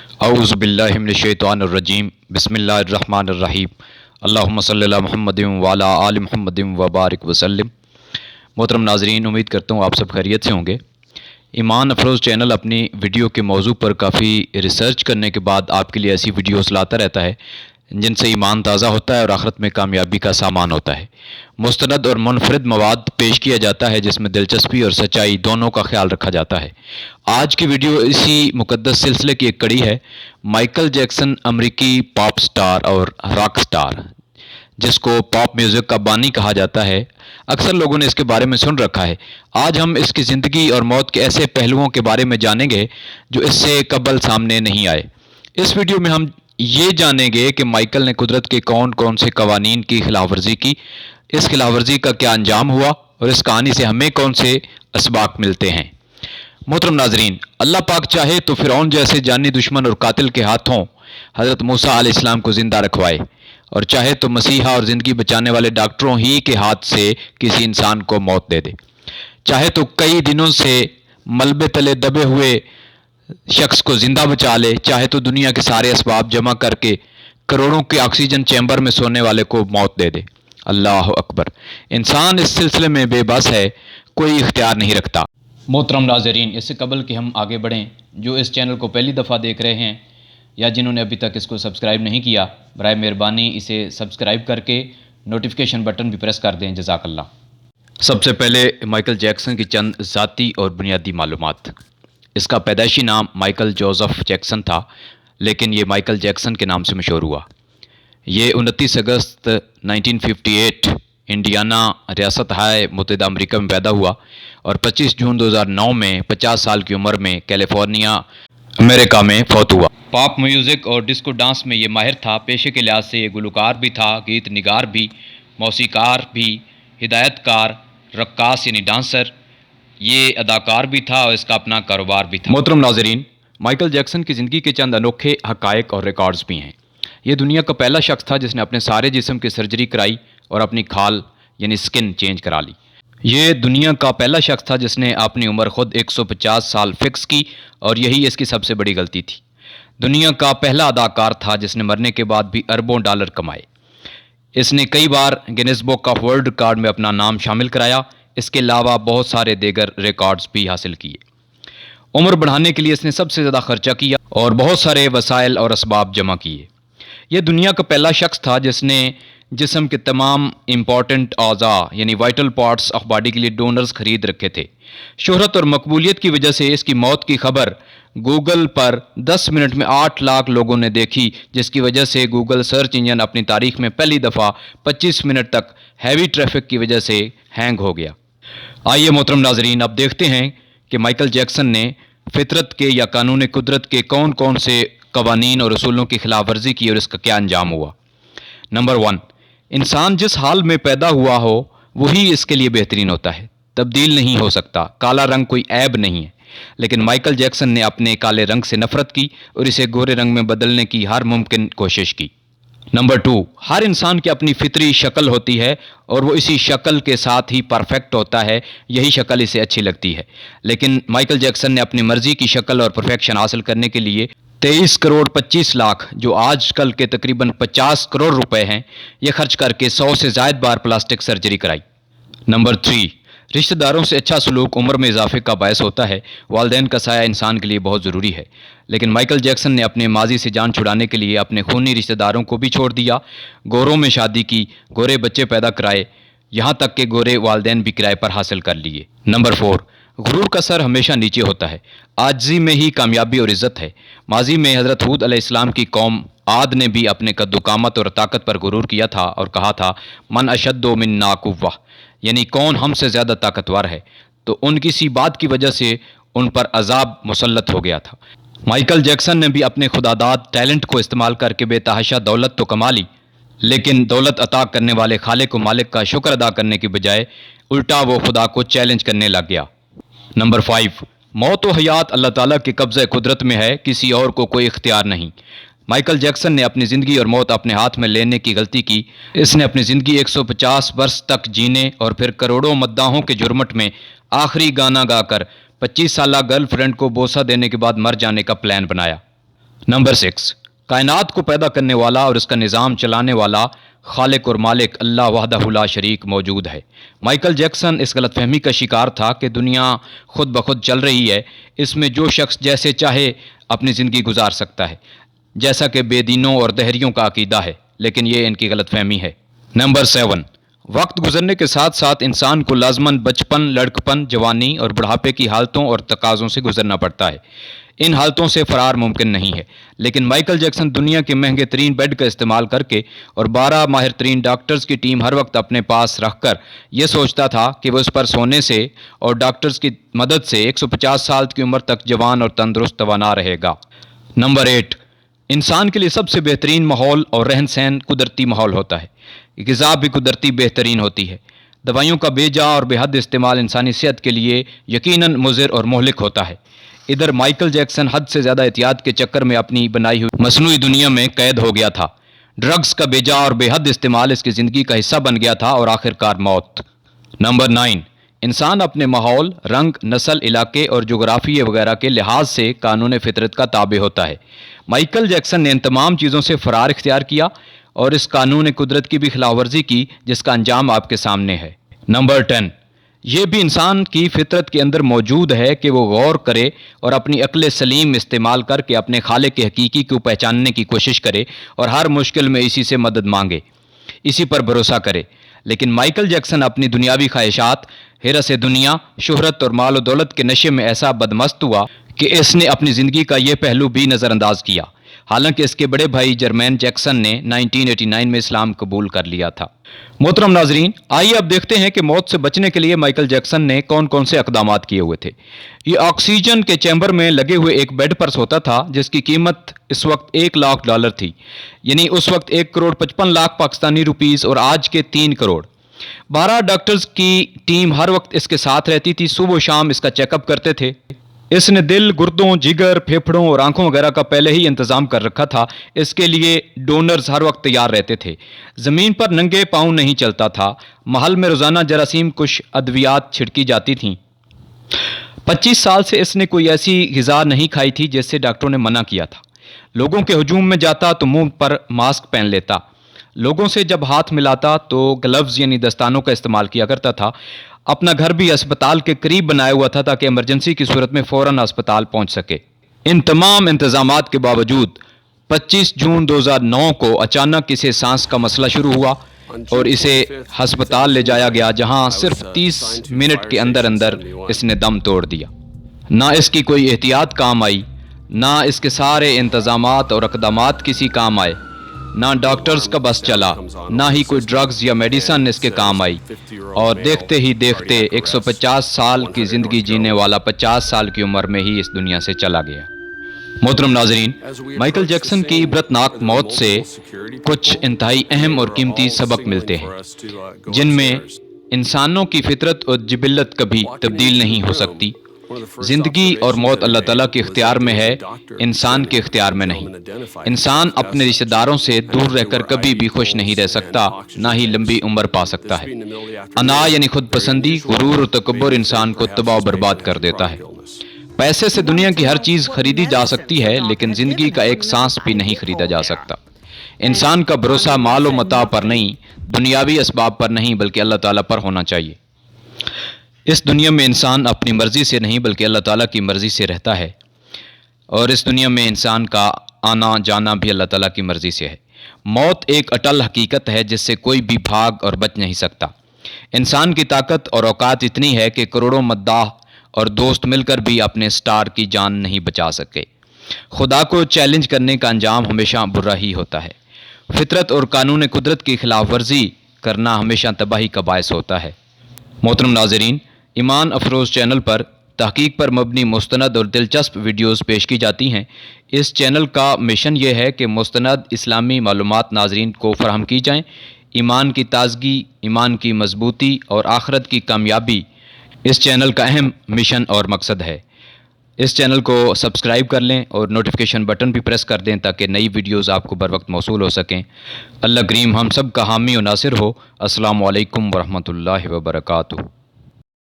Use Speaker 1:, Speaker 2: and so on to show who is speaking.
Speaker 1: اعوذ باللہ من الشیطان الرجیم بسم اللہ الرحمن الرحیم اللہم صلی علی محمد وعلی آل محمد وبارک وسلم۔ محترم ناظرین، امید کرتا ہوں آپ سب خیریت سے ہوں گے۔ ایمان افروز چینل اپنی ویڈیو کے موضوع پر کافی ریسرچ کرنے کے بعد آپ کے لیے ایسی ویڈیوز لاتا رہتا ہے جن سے ایمان تازہ ہوتا ہے اور آخرت میں کامیابی کا سامان ہوتا ہے۔ مستند اور منفرد مواد پیش کیا جاتا ہے جس میں دلچسپی اور سچائی دونوں کا خیال رکھا جاتا ہے۔ آج کی ویڈیو اسی مقدس سلسلے کی ایک کڑی ہے۔ مائیکل جیکسن امریکی پاپ سٹار اور راک سٹار، جس کو پاپ میوزک کا بانی کہا جاتا ہے، اکثر لوگوں نے اس کے بارے میں سن رکھا ہے۔ آج ہم اس کی زندگی اور موت کے ایسے پہلوؤں کے بارے میں جانیں گے جو اس سے قبل سامنے نہیں آئے۔ اس ویڈیو میں ہم یہ جانیں گے کہ مائیکل نے قدرت کے کون کون سے قوانین کی خلاف ورزی کی، اس خلاف ورزی کا کیا انجام ہوا اور اس کہانی سے ہمیں کون سے اسباق ملتے ہیں۔ محترم ناظرین، اللہ پاک چاہے تو فرعون جیسے جانی دشمن اور قاتل کے ہاتھوں حضرت موسیٰ علیہ السلام کو زندہ رکھوائے، اور چاہے تو مسیحا اور زندگی بچانے والے ڈاکٹروں ہی کے ہاتھ سے کسی انسان کو موت دے دے، چاہے تو کئی دنوں سے ملبے تلے دبے ہوئے شخص کو زندہ بچا لے، چاہے تو دنیا کے سارے اسباب جمع کر کے کروڑوں کے آکسیجن چیمبر میں سونے والے کو موت دے دے۔ اللہ اکبر! انسان اس سلسلے میں بے بس ہے، کوئی اختیار نہیں رکھتا۔ محترم ناظرین، اس سے قبل کہ ہم آگے بڑھیں، جو اس چینل کو پہلی دفعہ دیکھ رہے ہیں یا جنہوں نے ابھی تک اس کو سبسکرائب نہیں کیا، برائے مہربانی اسے سبسکرائب کر کے نوٹیفیکیشن بٹن بھی پریس کر دیں، جزاک اللہ۔ سب سے پہلے مائیکل جیکسن کی چند ذاتی اور بنیادی معلومات۔ اس کا پیدائشی نام مائیکل جوزف جیکسن تھا، لیکن یہ مائیکل جیکسن کے نام سے مشہور ہوا۔ یہ 29 اگست 1958 انڈیانا ریاست ہائے متحدہ امریکہ میں پیدا ہوا اور 25 جون 2009 میں 50 سال کی عمر میں کیلیفورنیا، امریکہ میں فوت ہوا۔ پاپ میوزک اور ڈسکو ڈانس میں یہ ماہر تھا۔ پیشے کے لحاظ سے یہ گلوکار بھی تھا، گیت نگار بھی، موسیقار بھی، ہدایت کار، رقاص یعنی ڈانسر، یہ اداکار بھی تھا اور اس کا اپنا کاروبار بھی تھا۔ محترم ناظرین، مائیکل جیکسن کی زندگی کے چند انوکھے حقائق اور ریکارڈز بھی ہیں۔ یہ دنیا کا پہلا شخص تھا جس نے اپنے سارے جسم کی سرجری کرائی اور اپنی کھال یعنی سکن چینج کرا لی۔ یہ دنیا کا پہلا شخص تھا جس نے اپنی عمر خود 150 سال فکس کی اور یہی اس کی سب سے بڑی غلطی تھی۔ دنیا کا پہلا اداکار تھا جس نے مرنے کے بعد بھی اربوں ڈالر کمائے۔ اس نے کئی بار Guinness book of world record میں اپنا نام شامل کرایا۔ اس کے علاوہ بہت سارے دیگر ریکارڈز بھی حاصل کیے۔ عمر بڑھانے کے لیے اس نے سب سے زیادہ خرچہ کیا اور بہت سارے وسائل اور اسباب جمع کیے۔ یہ دنیا کا پہلا شخص تھا جس نے جسم کے تمام امپورٹنٹ اعضاء یعنی وائٹل پارٹس آف باڈی کے لیے ڈونرز خرید رکھے تھے۔ شہرت اور مقبولیت کی وجہ سے اس کی موت کی خبر گوگل پر 10 منٹ میں 8 لاکھ لوگوں نے دیکھی، جس کی وجہ سے گوگل سرچ انجن اپنی تاریخ میں پہلی دفعہ 25 منٹ تک ہیوی ٹریفک کی وجہ سے ہینگ ہو گیا۔ آئیے محترم ناظرین، اب دیکھتے ہیں کہ مائیکل جیکسن نے فطرت کے یا قانون قدرت کے کون کون سے قوانین اور اصولوں کی خلاف ورزی کی اور اس کا کیا انجام ہوا۔ نمبر 1، انسان جس حال میں پیدا ہوا ہو وہی اس کے لیے بہترین ہوتا ہے، تبدیل نہیں ہو سکتا۔ کالا رنگ کوئی عیب نہیں ہے، لیکن مائیکل جیکسن نے اپنے کالے رنگ سے نفرت کی اور اسے گورے رنگ میں بدلنے کی ہر ممکن کوشش کی۔ نمبر 2، ہر انسان کی اپنی فطری شکل ہوتی ہے اور وہ اسی شکل کے ساتھ ہی پرفیکٹ ہوتا ہے، یہی شکل اسے اچھی لگتی ہے، لیکن مائیکل جیکسن نے اپنی مرضی کی شکل اور پرفیکشن حاصل کرنے کے لیے 23 کروڑ 25 لاکھ جو آج کل کے تقریباً 50 کروڑ روپے ہیں، یہ خرچ کر کے 100 سے زائد بار پلاسٹک سرجری کرائی۔ نمبر 3، رشتہ داروں سے اچھا سلوک عمر میں اضافے کا باعث ہوتا ہے۔ والدین کا سایہ انسان کے لیے بہت ضروری ہے، لیکن مائیکل جیکسن نے اپنے ماضی سے جان چھڑانے کے لیے اپنے خونی رشتہ داروں کو بھی چھوڑ دیا، گوروں میں شادی کی، گورے بچے پیدا کرائے، یہاں تک کہ گورے والدین بھی کرائے پر حاصل کر لیے۔ نمبر 4، غرور کا سر ہمیشہ نیچے ہوتا ہے، عاجزی میں ہی کامیابی اور عزت ہے۔ ماضی میں حضرت ہود علیہ السلام کی قوم عاد نے بھی اپنے قد و قامت اور طاقت پر غرور کیا تھا اور کہا تھا من اشد منا قوہ، یعنی کون ہم سے زیادہ طاقتور ہے، تو ان کی سی بات کی وجہ سے ان پر عذاب مسلط ہو گیا تھا۔ مائیکل جیکسن نے بھی اپنے خداداد ٹیلنٹ کو استعمال کر کے بے تحاشا دولت تو کما لی، لیکن دولت عطا کرنے والے خالق و مالک کا شکر ادا کرنے کی بجائے الٹا وہ خدا کو چیلنج کرنے لگ گیا۔ نمبر 5، موت و حیات اللہ تعالیٰ کے قبضہ قدرت میں ہے، کسی اور کو کوئی اختیار نہیں۔ مائیکل جیکسن نے اپنی زندگی اور موت اپنے ہاتھ میں لینے کی غلطی کی۔ اس نے اپنی زندگی 150 برس تک جینے اور پھر کروڑوں مداحوں کے جرمٹ میں آخری گانا گا کر 25 سالہ گرل فرینڈ کو بوسہ دینے کے بعد مر جانے کا پلان بنایا۔ نمبر 6، کائنات کو پیدا کرنے والا اور اس کا نظام چلانے والا خالق اور مالک اللہ وحدہ لا شریک موجود ہے۔ مائیکل جیکسن اس غلط فہمی کا شکار تھا کہ دنیا خود بخود چل رہی ہے، اس میں جو شخص جیسے چاہے اپنی زندگی گزار سکتا ہے، جیسا کہ بے دینوں اور دہریوں کا عقیدہ ہے، لیکن یہ ان کی غلط فہمی ہے۔ نمبر 7، وقت گزرنے کے ساتھ ساتھ انسان کو لازماً بچپن، لڑکپن، جوانی اور بڑھاپے کی حالتوں اور تقاضوں سے گزرنا پڑتا ہے۔ ان حالتوں سے فرار ممکن نہیں ہے، لیکن مائیکل جیکسن دنیا کے مہنگے ترین بیڈ کا استعمال کر کے اور 12 ماہر ترین ڈاکٹرز کی ٹیم ہر وقت اپنے پاس رکھ کر یہ سوچتا تھا کہ وہ اس پر سونے سے اور ڈاکٹرز کی مدد سے 150 سال کی عمر تک جوان اور تندرست توانا رہے گا۔ نمبر 8، انسان کے لیے سب سے بہترین ماحول اور رہن سہن قدرتی ماحول ہوتا ہے۔ غذا بھی قدرتی بہترین ہوتی ہے۔ دوائیوں کا بے جا اور بے حد استعمال انسانی صحت کے لیے یقیناً مضر اور مہلک ہوتا ہے۔ ادھر مائیکل جیکسن حد سے زیادہ احتیاط کے چکر میں اپنی بنائی ہوئی مصنوعی دنیا میں قید ہو گیا تھا۔ ڈرگز کا بے جا اور بے حد استعمال اس کی زندگی کا حصہ بن گیا تھا اور آخرکار موت۔ نمبر 9، انسان اپنے ماحول، رنگ، نسل، علاقے اور جغرافیے وغیرہ کے لحاظ سے قانون فطرت کا تابع ہوتا ہے۔ مائیکل جیکسن نے ان تمام چیزوں سے فرار اختیار کیا اور اس قانون قدرت کی بھی خلاف ورزی کی جس کا انجام آپ کے سامنے ہے۔ نمبر 10، یہ بھی انسان کی فطرت کے اندر موجود ہے کہ وہ غور کرے اور اپنی عقل سلیم استعمال کر کے اپنے خالق حقیقی کو پہچاننے کی کوشش کرے اور ہر مشکل میں اسی سے مدد مانگے، اسی پر بھروسہ کرے۔ لیکن مائیکل جیکسن اپنی دنیاوی خواہشات، ہرس دنیا، شہرت اور مال و دولت کے نشے میں ایسا بدمست ہوا کہ اس نے اپنی زندگی کا یہ پہلو بھی نظر انداز کیا، حالانکہ اس کے بڑے بھائی جرمین جیکسن نے 1989 میں اسلام قبول کر لیا تھا۔ محترم ناظرین، آئیے اب دیکھتے ہیں کہ موت سے بچنے کے لیے مائیکل جیکسن نے کون کون سے اقدامات کیے ہوئے تھے۔ یہ آکسیجن کے چیمبر میں لگے ہوئے ایک بیڈ پر سوتا تھا جس کی قیمت اس وقت $1,00,000 تھی، یعنی اس وقت 1,55,00,000 پاکستانی روپیز اور آج کے 3 کروڑ۔ 12 ڈاکٹرز کی ٹیم ہر وقت اس کے ساتھ رہتی تھی، صبح و شام اس کا چیک اپ کرتے تھے۔ اس نے دل، گردوں، جگر، پھیپھڑوں اور آنکھوں وغیرہ کا پہلے ہی انتظام کر رکھا تھا۔ اس کے لیے ڈونرز ہر وقت تیار رہتے تھے۔ زمین پر ننگے پاؤں نہیں چلتا تھا۔ محل میں روزانہ جراثیم کش ادویات چھڑکی جاتی تھیں۔ 25 سال سے اس نے کوئی ایسی غذا نہیں کھائی تھی جس سے ڈاکٹروں نے منع کیا تھا۔ لوگوں کے ہجوم میں جاتا تو منہ پر ماسک پہن لیتا۔ لوگوں سے جب ہاتھ ملاتا تو گلوز یعنی دستانوں کا استعمال کیا کرتا تھا۔ اپنا گھر بھی اسپتال کے قریب بنایا ہوا تھا تاکہ ایمرجنسی کی صورت میں فوراً اسپتال پہنچ سکے۔ ان تمام انتظامات کے باوجود 25 جون 2009 کو اچانک اسے سانس کا مسئلہ شروع ہوا اور اسے ہسپتال لے جایا گیا، جہاں صرف 30 منٹ کے اندر اندر اس نے دم توڑ دیا۔ نہ اس کی کوئی احتیاط کام آئی، نہ اس کے سارے انتظامات اور اقدامات کسی کام آئے، نہ ڈاکٹرز کا بس چلا، نہ ہی کوئی ڈرگز یا میڈیسن اس کے کام آئی، اور دیکھتے ہی دیکھتے 150 سال کی زندگی جینے والا 50 سال کی عمر میں ہی اس دنیا سے چلا گیا۔ محترم ناظرین، مائیکل جیکسن کی عبرتناک موت سے کچھ انتہائی اہم اور قیمتی سبق ملتے ہیں، جن میں انسانوں کی فطرت اور جبلت کبھی تبدیل نہیں ہو سکتی۔ زندگی اور موت اللہ تعالیٰ کے اختیار میں ہے، انسان کے اختیار میں نہیں۔ انسان اپنے رشتہ داروں سے دور رہ کر کبھی بھی خوش نہیں رہ سکتا، نہ ہی لمبی عمر پا سکتا ہے۔ انا یعنی خود پسندی، غرور اور تکبر انسان کو تباہ و برباد کر دیتا ہے۔ پیسے سے دنیا کی ہر چیز خریدی جا سکتی ہے، لیکن زندگی کا ایک سانس بھی نہیں خریدا جا سکتا۔ انسان کا بھروسہ مال و متاع پر نہیں، دنیاوی اسباب پر نہیں، بلکہ اللہ تعالیٰ پر ہونا چاہیے۔ اس دنیا میں انسان اپنی مرضی سے نہیں بلکہ اللہ تعالیٰ کی مرضی سے رہتا ہے، اور اس دنیا میں انسان کا آنا جانا بھی اللہ تعالیٰ کی مرضی سے ہے۔ موت ایک اٹل حقیقت ہے جس سے کوئی بھی بھاگ اور بچ نہیں سکتا۔ انسان کی طاقت اور اوقات اتنی ہے کہ کروڑوں مداح اور دوست مل کر بھی اپنے سٹار کی جان نہیں بچا سکے۔ خدا کو چیلنج کرنے کا انجام ہمیشہ برا ہی ہوتا ہے۔ فطرت اور قانون قدرت کی خلاف ورزی کرنا ہمیشہ تباہی کا باعث ہوتا ہے۔ محترم ناظرین، ایمان افروز چینل پر تحقیق پر مبنی مستند اور دلچسپ ویڈیوز پیش کی جاتی ہیں۔ اس چینل کا مشن یہ ہے کہ مستند اسلامی معلومات ناظرین کو فراہم کی جائیں۔ ایمان کی تازگی، ایمان کی مضبوطی اور آخرت کی کامیابی اس چینل کا اہم مشن اور مقصد ہے۔ اس چینل کو سبسکرائب کر لیں اور نوٹیفیکیشن بٹن بھی پریس کر دیں تاکہ نئی ویڈیوز آپ کو بر وقت موصول ہو سکیں۔ اللہ کریم ہم سب کا حامی و ناصر ہو۔ السلام علیکم ورحمۃ اللہ وبرکاتہ۔